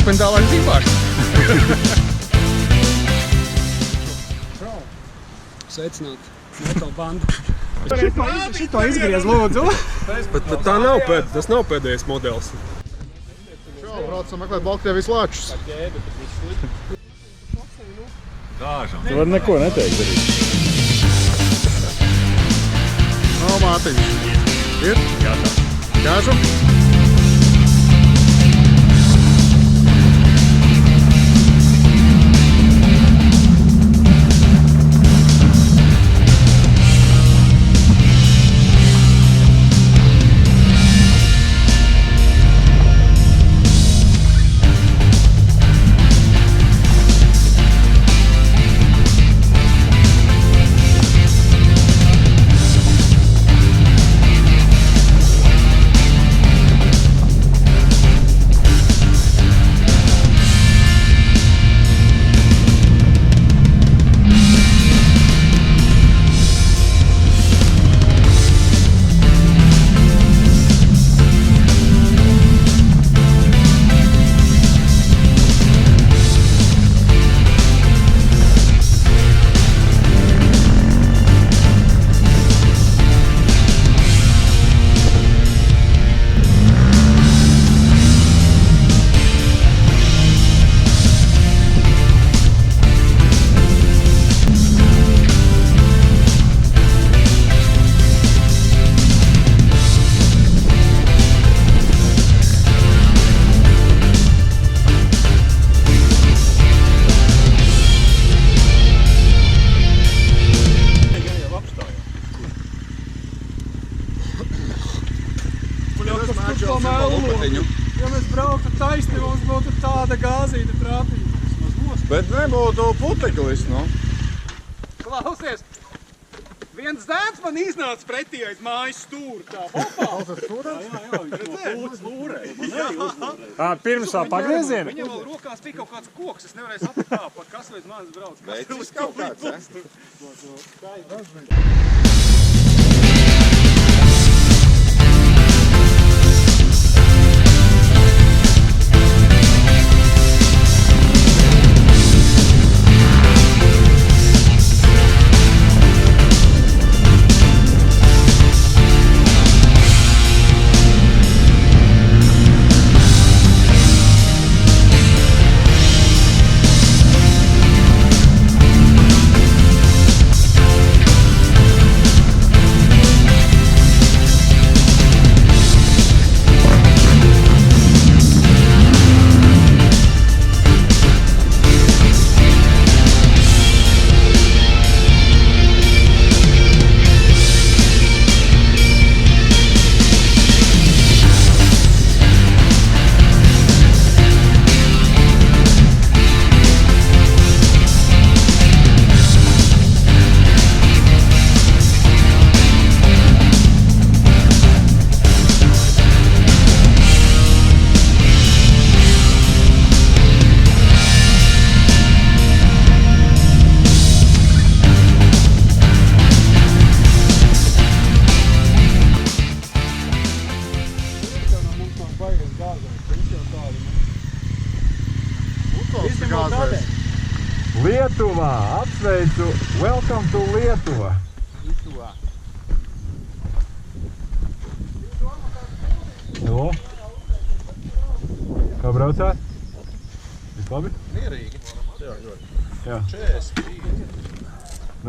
Dokumentālais dzīvārs. Sveicināt, motobanda. Šito izgriez, lūdzu. Bet tas nav pēdējais modelis. Čau, braucam meklēt Baltkrievijas lāčus. Tu vari neko neteikt darīt. Nav mātiņš. Ir? Gatavs. Kāžu? Ja mēs brauktu taisni, mums būtu tāda gāzīta trāpība. Bet nebūtu puteklis, nu. Klausies, viens dēns man iznāca pretī aiz mājas stūra. Tā, hopā! Pūts lūrē. Pirms tā pagrieziena? Viņam vēl rokās bija kaut kāds koks, es nevarēju saprast tā, pa kas līdz manis brauc. Veicis kaut kāds, Lietuvā! Apsveicu! Welcome to Lietuva! Hello! Kā braucāt? Viss labi? Mierīgi. Jā. 40.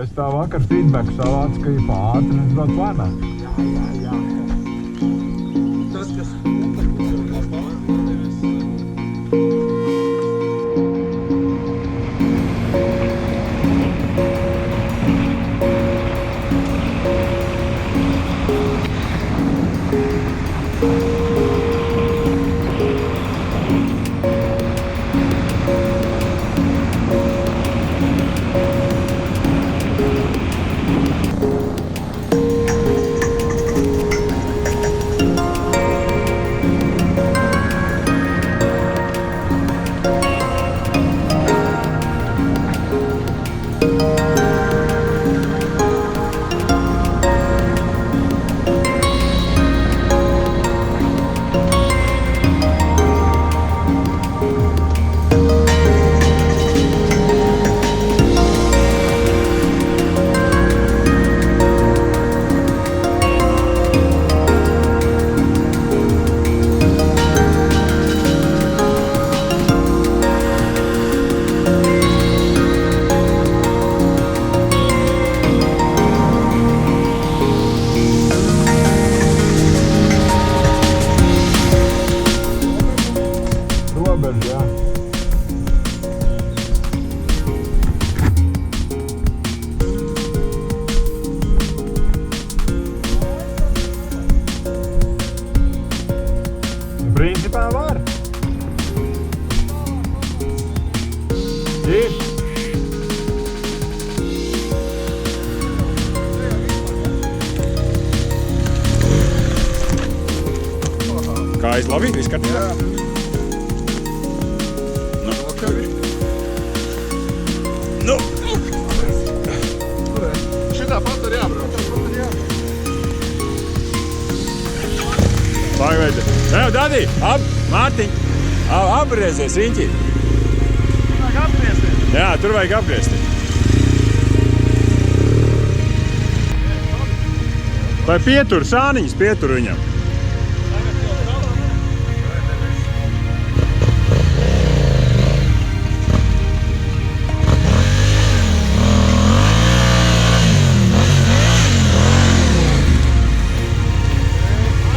Es tā vakar feedback savācu, ka ir pātri un es brauc lēnāk. Jā. Tas, kas Robeža, jā. Principā var. Ir. Kā izlabi? Viss kārtībā? Nu. Šitā pat ir jābrauc. Pagaidi. Nē, Dadī, Mārtiņ, apgriezies riņķī. Vajag apgriezties. Jā, tur vajag apgriezt. Vai pietur, sāniņas pietur viņam.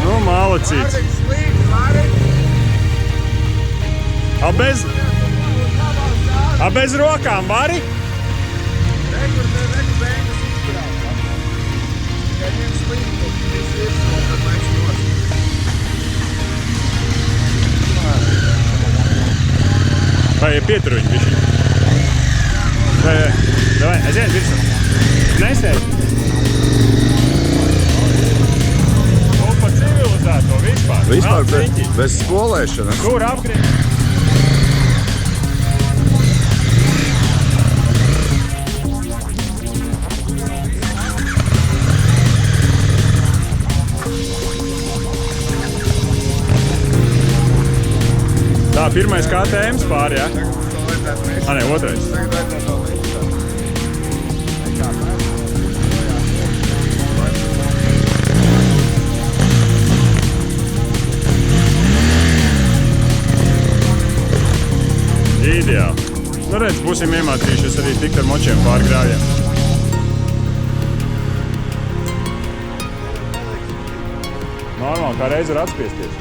Nu, malacīts. A bez rokām vari? Vai pietur viņu bišķi? Davai, aiziet virsmu. Nesteidz. Nu, pa civilizēto vispār. Vispār bez skolēšanas. Tur apgriezt. Tā, pirmais KTM pāri, jā? Nē, otrais. Ideāli. Nu redz, būsim iemācījušies arī tikt ar močiem pāri grāvjiem. Normāli, kā reiz var atspiesties.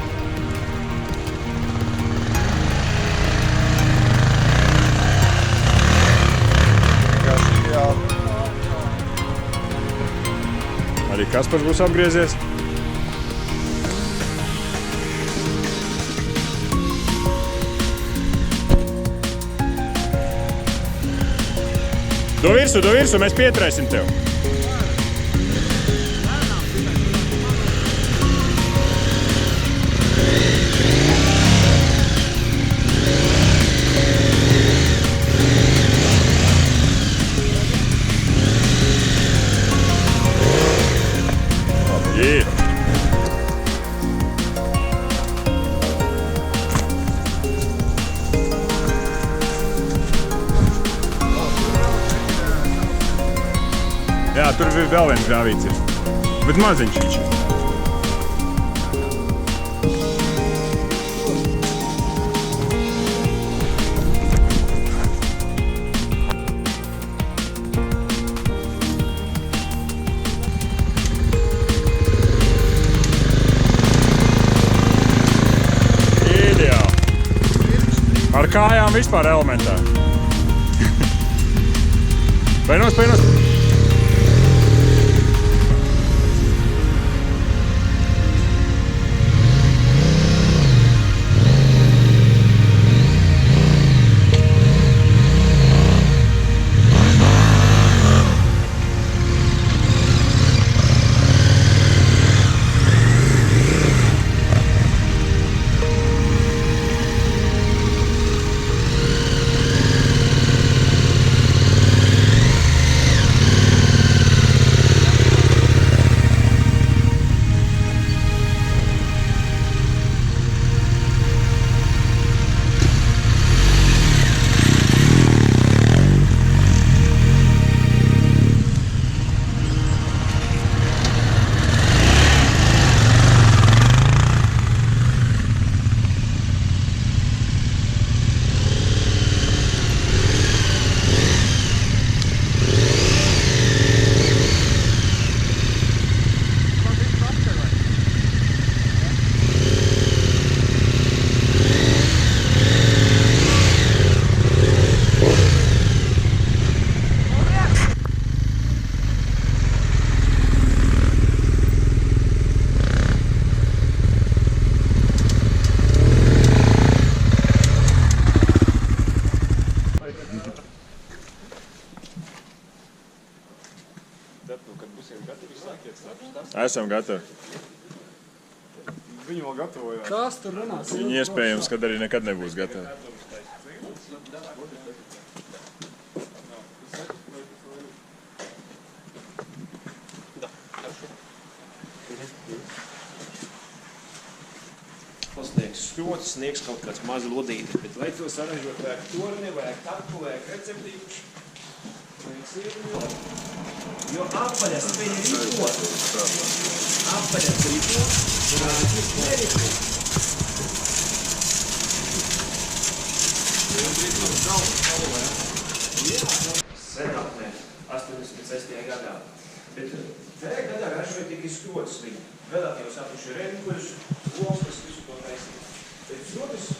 Arī Kaspars būs apgriezies. Do virsu, mēs pieturēsim tev. Jā, tur ir vēl viens grāvīts, bet maziņš viņš ir. Ideāli. Ar kājām vispār elementāri. Spēnos. Esam gatavi. Viņi vēl gatavojās. Kas tur runās? Viņi iespējams, kad arī nekad nebūs gatavi. Sniegs skrots, sniegs kaut kāds maz lodītis, bet lai to saražot, vajag torni, vajag taku, vajag receptīvus. Jo apaļas viņi rīkot. Apaļas rīkot, rāķis nerīkot. Senātnē, 86. gadā. Bet tajā gadā ražoja tikai skrots viņi. Vēlāk jau sākuši renkuļus, lokstas, visu to taisīt. Bet skrotis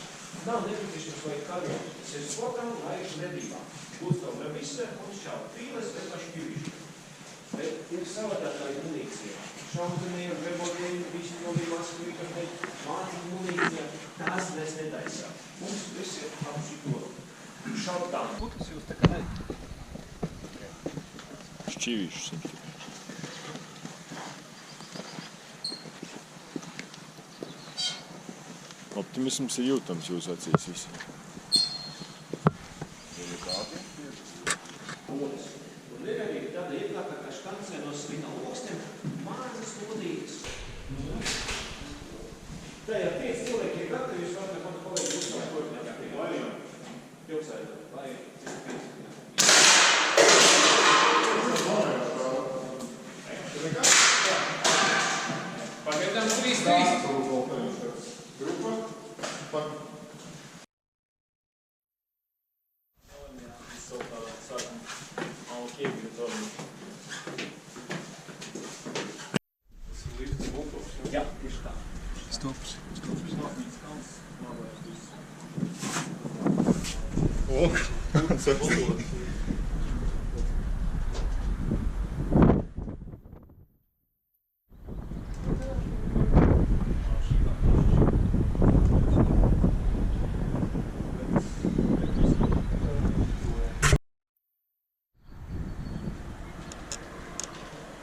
nav nepieciešams vai karot. Tas ir skotām laiks medībā. Būtām remisē un šāva pīles vai paši ķivīši. Bet ir savādākā munīcija. Šautinieri, rebotieji, visi nomīmās, krīkaņi, mācīt munīcija. Tās mēs netaisām. Mums viss ir apši to. Šautām. Putas jūs tā kā ne. Šķīvīšus. Optimisms ir jūtams jūsu acīs visi. Un ir arī tāda ieklākā, ka štancē no svina lokstiem mazas lodītes. Tajā 5 cilvēki ir gatavi, jūs varat nekādu kolēģi uzsākt, vai jau? Pilsētā, vai Pagaidām 3-3. Jā, tieši tā. Stopus.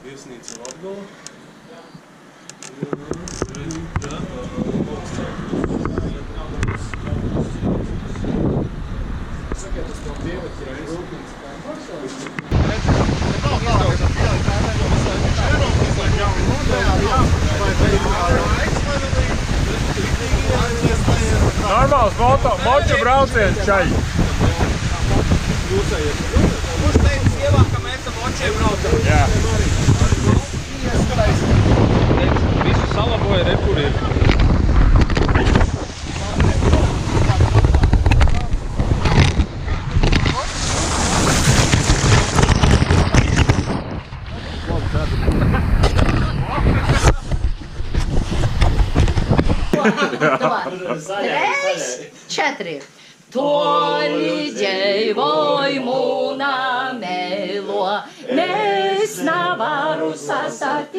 Viesnīca Latgala. Normāls moču brauciens čai. Kurš teica sievām, ka mēs ar močiem braucam? Jā. Visu salaboja repuri. Trīs, četri. Toli dēvoj mūna mēlo, nes navaru sasatīt.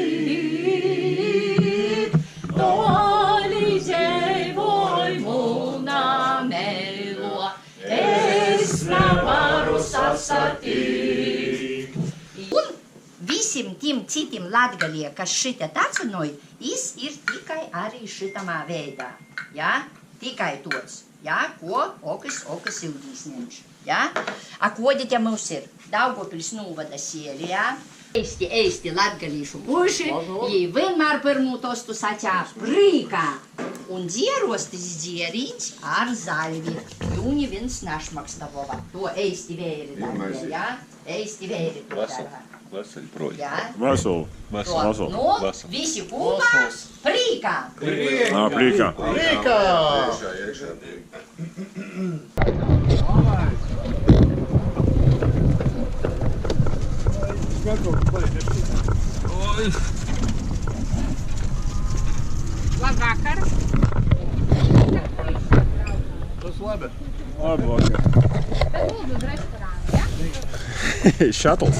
Toli dēvoj mūna mēlo, es navaru sasatīt. Un visiem tiem citiem latgaļiem, kas šita tacinoja, jis ir tikai arī šitamā veidā. Ja? Tikai tots. Ja? Ko? Okas Ilgīsneņš. Ja? A kodite mums ir Daugavpils novada sieli, ja? Eisti latgalīšu puši, jī vienmēr pirmų tostu sacā prīkā. Un dzierostis dzieriņš ar zaļvi. Jūni viens našmakstavova. To eisti vēri darbē, ja? Eisti vēri to darbā. Veseli proļi. Ja? Veselu. To, nu, visi kopā prīkā. Prīkā. Rīkā! Iekšā. Labvakar. Tas labi. Labi, vakar. Lūdzu uz restorānu, ja? Šatls.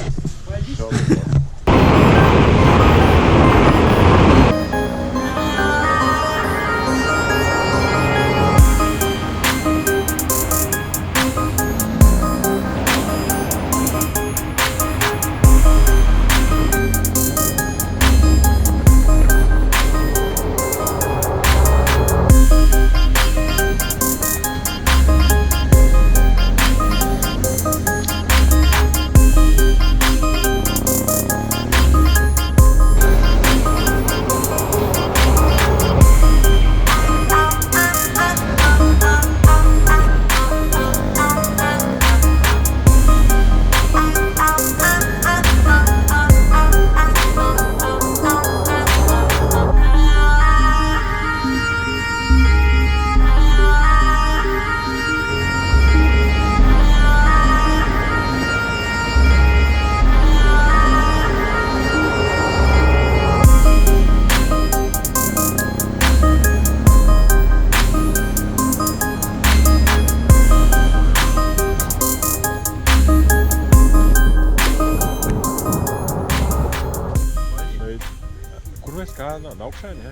nav augšēni, ja?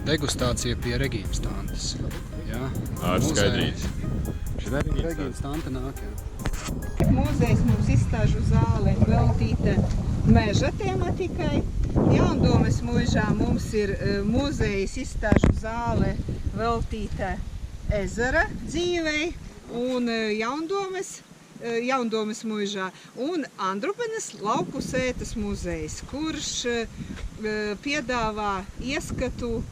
Degustācija pie Regīnas tantes. Jā. Ar skaidrības. Šī ir Regīnas tante nāk, jā. Mūzejs mums izstāžu zāle veltīta meža tematikai. Jaundomes mūžā mums ir mūzejas izstāžu zāle veltīta ezera dzīvei un Jaundomes mūžā. Un Andrupenes lauku sētas muzejs, kurš piedāvā ieskatu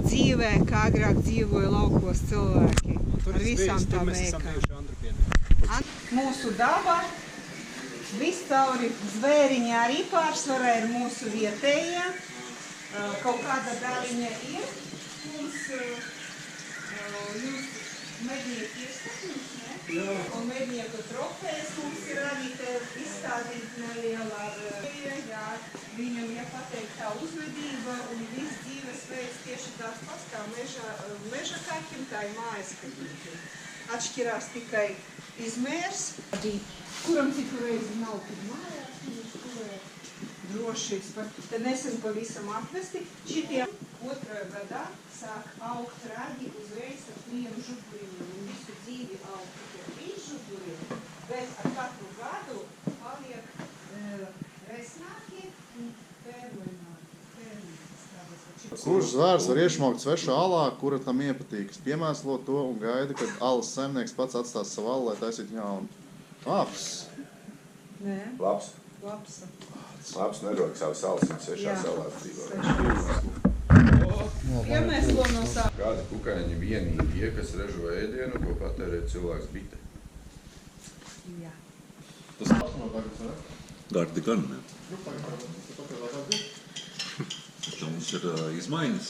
dzīvē, kā agrāk dzīvoja laukos cilvēki. Ar visām tām ēkām. Mūsu daba, viscauri zvēriņi arī pārsvarā ir mūsu vietējie. Kaut kāda daļiņa ir. Mums jūs mednieku ieskatījums, ne? Un mednieku trofēs mums ir arī te izstādīt neliela ar jā, viņam jāpateikt tā uzvedība un viss dzīves veids tieši tās pats kā meža kaķim, tā ir mājas kaķim. Atšķirās tikai izmērs, kuram citu reizi nav tur mājās, viņš turē droši. Te nesen pavisam atvesti. Šitie 2. gadā sāk augt ragi uzreiz ar 3 žuburiem un visu dzīvi aug tikai 3 žuburiem, bet ar katru gadu paliek resnāki un pērlināki. Kurš zvērs var iešmaukt svešā alā, kura tam iepatīkas? Piemēslo to un gaida, kad alas saimnieks pats atstās savu alu, lai taisītu jaunu. Labs. Nē, Labs. labs. Labs nedod savu salas, viņš svešā salā dzīvo. Piemēslo no sākuma. Kādi kukaiņi vienīgie, kas ražo ēdienu, ko patērē cilvēks bite? Jā. Tas pats no tagad, ne? Gardi gan, ne? Mums ir izmaiņas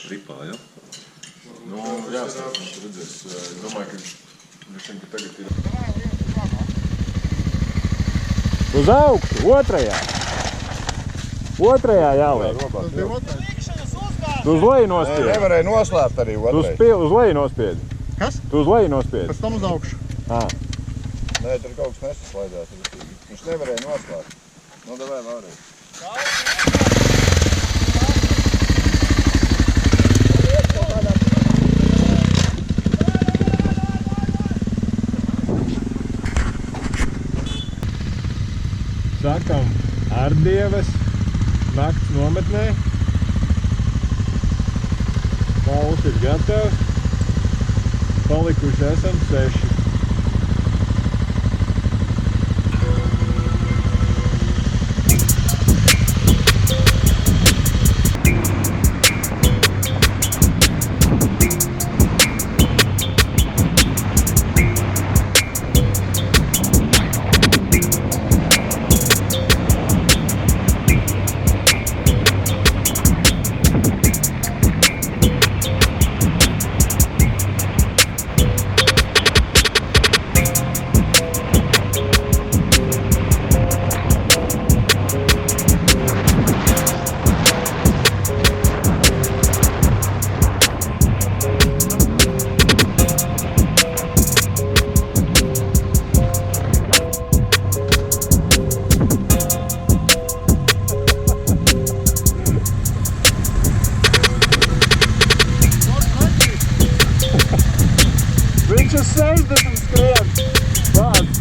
tripā, ja? Nu, jāstāst, mums redzēs. Es domāju, ka tagad ir... Uz augstu, otrajā! Otrajā jāliek. Tu uz leju nospiedi. Nevarēja noslēpt arī Tu otrai. uz leju nospiedi. Kas? Tu uz leju nospiedi. Pēc tam uz augšu. Nē, tur kaut kas nesaslaidās. Viņš nevarēja noslēpt. Nu, davai vēlreiz. Sakam Ardievas nakts nometnē. Pauls ir gatavs. Palikuši esam 6. Viņš uz 60 skrien. Tāds.